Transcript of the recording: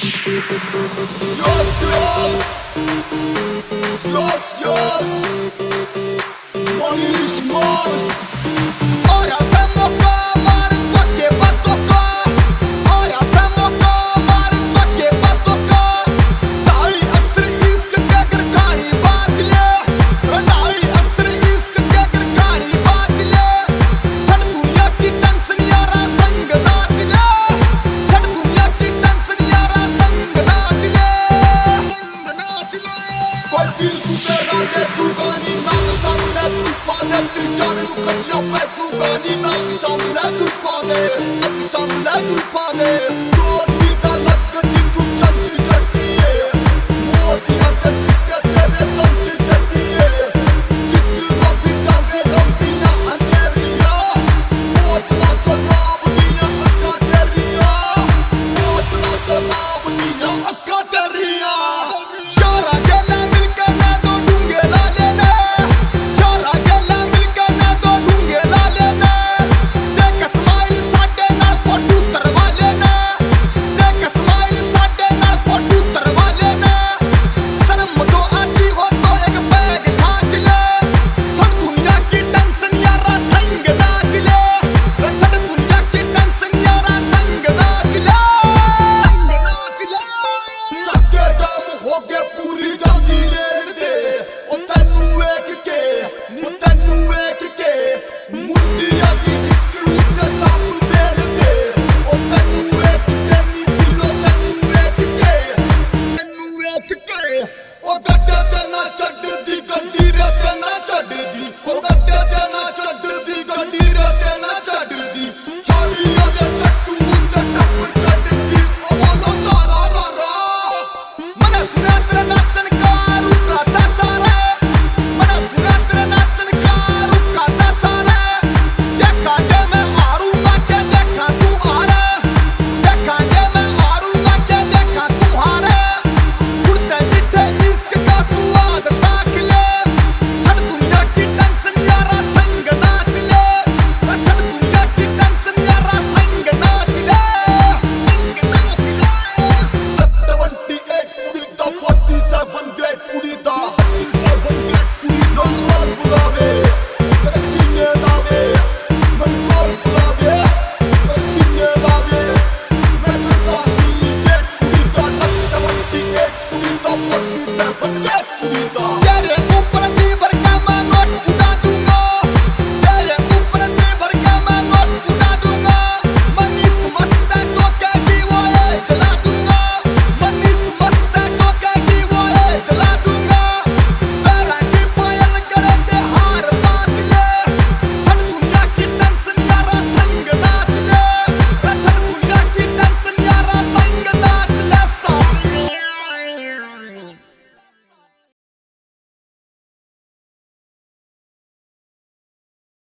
Yes, yes, yes, money is mine. Ora se moka mare toke batoka. Ora se moka mare toke batoka. Dai अक्सर इश्क क्या कर कहानी बात ले. दai अक्सर इश्क क्या कर कहानी बात ले. छड़ दुनिया की टेंशन यारा संग नाच ले. छड़ दुनिया की टेंशन यारा संग नाच ले. कोई दिल सुनेगा दे तू गानी नाम सामने तू पाने तू जाने तू कटिया पे तू गानी नाम सामने तू पाने तू पाने